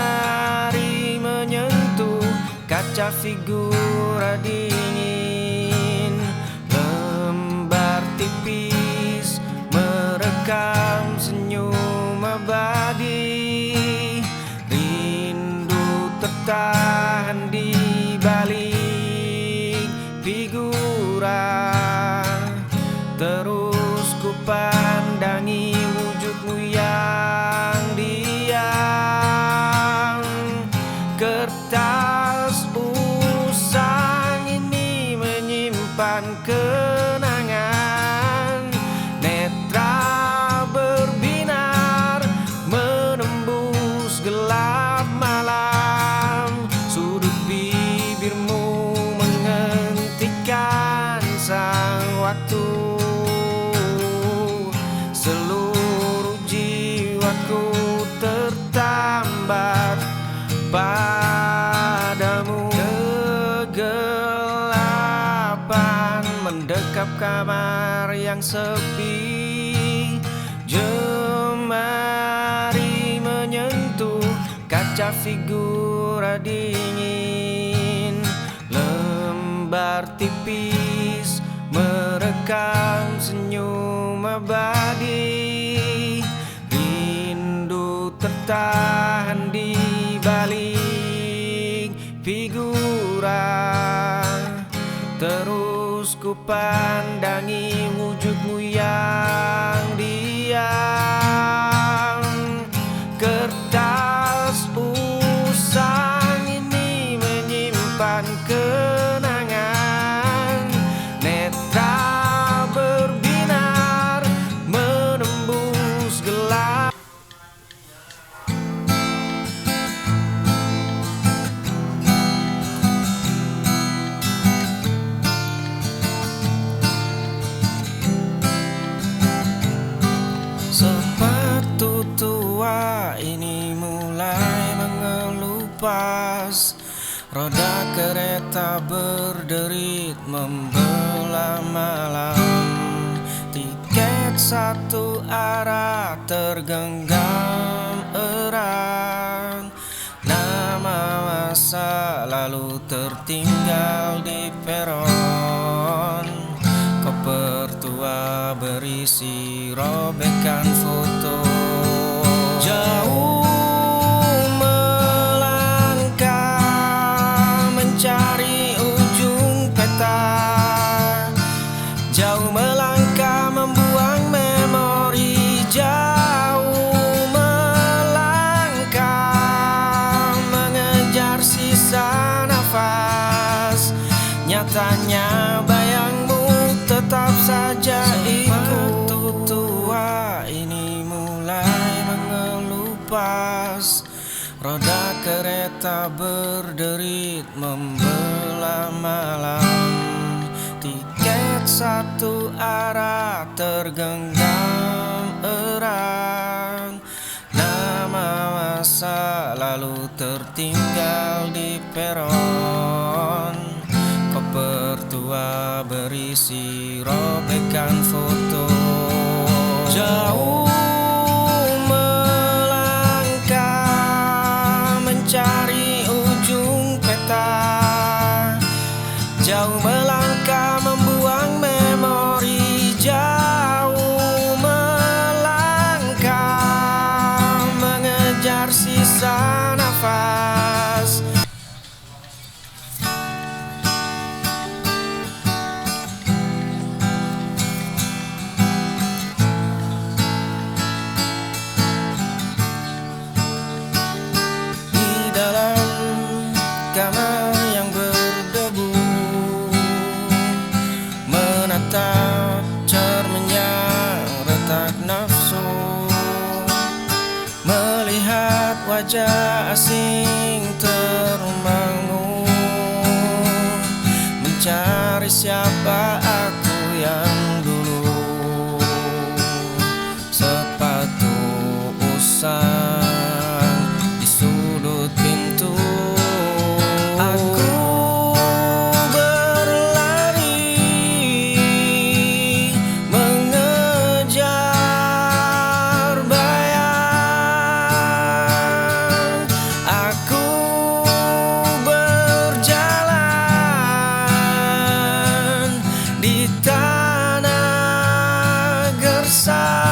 menyentuh kaca figura dingin. Lembar tipis merekam senyum abadi. Rindu tertahan di balik figura. Terus ku pandangi wujudmu yang diam. Kertas usang ini menyimpan kenangan. Netra berbinar menembus gelap malam. aku tertambat padamu. Kegelapan mendekap kamar yang sepi, jemari menyentuh kaca figura dingin. Lembar tipis merekam senyum abadi, rindu tertahan di balik figura. Terus ku pandangi wujudmu yang diam. Kertas usang ini menyimpan kenangan, netra berbinar menembus gelap. Sepatu tua ini mulai mengelupas, roda kereta berderit membelah malam. Tiket satu arah tergenggam erat, nama masa lalu tertinggal di peron. Koper tua berisi robekan foto. Jauh melangkah mencari ujung peta, jauh melangkah membuang memori. Jauh melangkah mengejar sisa nafas, nyatanya bayangmu tetap saja ikut. Tua ini mulai mengelupas, roda kereta berderit membelah malam. Tiket satu arah tergenggam erat, nama masa lalu tertinggal di peron. Koper tua berisi robekan foto. Jauh melangkah mencari ujung peta, jauh melangkah membuang memori. Jauh melangkah mengejar sisa nafas. Kamar yang berdebu, menatap cerminnya retak nafsu, melihat wajah asing termangu, mencari siapa aku yang dulu. Sepatu usang di sudut pintu, aku berlari mengejar bayang. Aku berjalan di tanah gersang.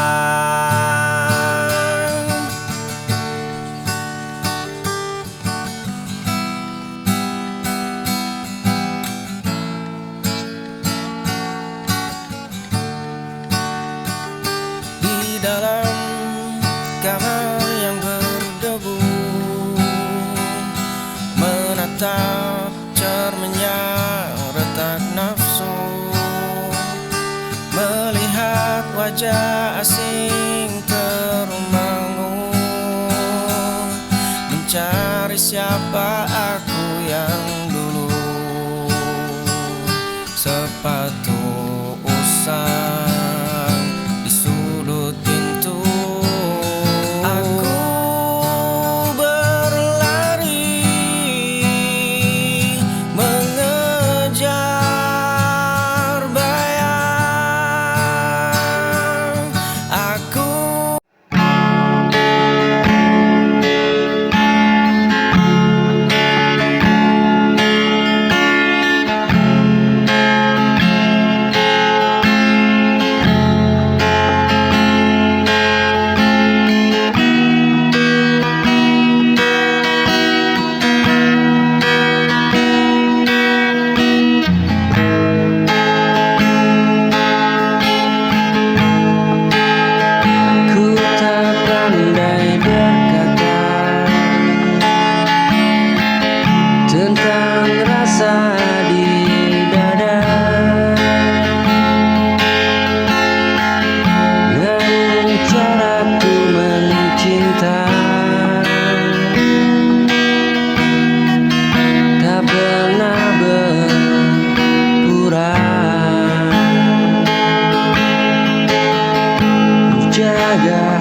Di dalam kamar yang berdebu, menatap cerminnya retak nafsu, melihat wajah asing termangu, mencari siapa aku yang dulu. Sepatu usang di sudut pintu, aku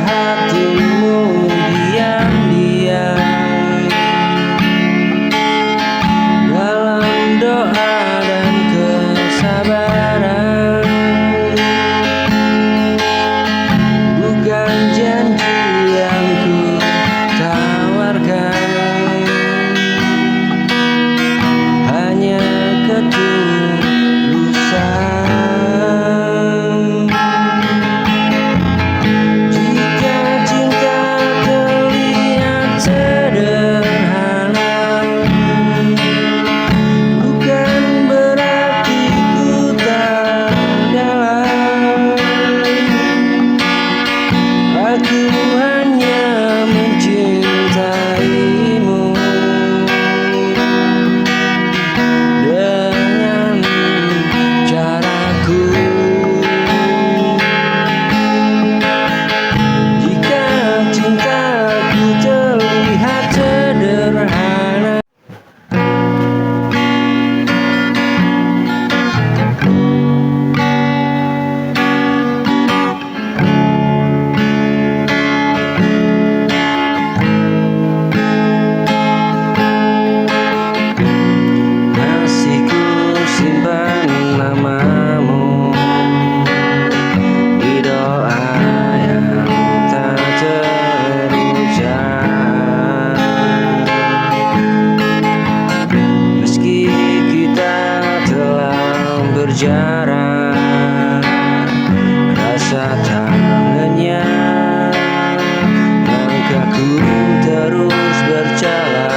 hatimu diam-diam dalam doa dan kesabaran. Bukan janji yang ku tawarkan, hanya ketulusan. Jika cinta terlihat sederhana, bukan berarti ku tak dalam. Aku hanya mencintaimu dengan caraku. Jika cintaku terlihat sederhana, masih ku simpan namamu di doa yang tak terucap. Meski kita telah berjarak, rasa tak lenyap, langkahku terus berjalan.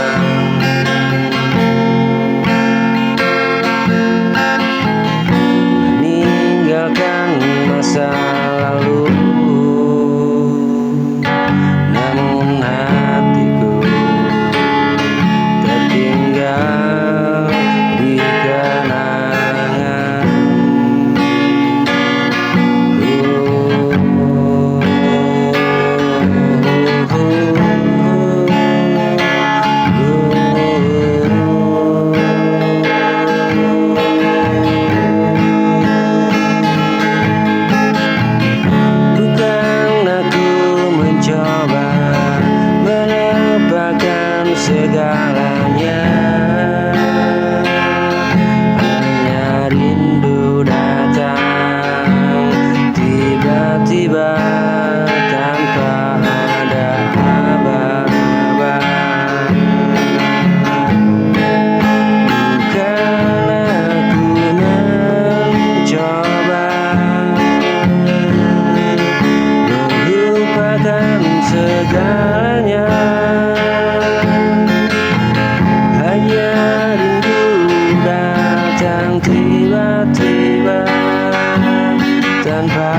Meninggalkan masa lalu, namun hatiku tertinggal di kenangan. Bukan aku mencoba melupakan segalanya, hanya rindu datang tiba-tiba tanpa ada aba-aba. Bukan aku mencoba melupakan segalanya, hanya rindu datang tiba-tiba tanpa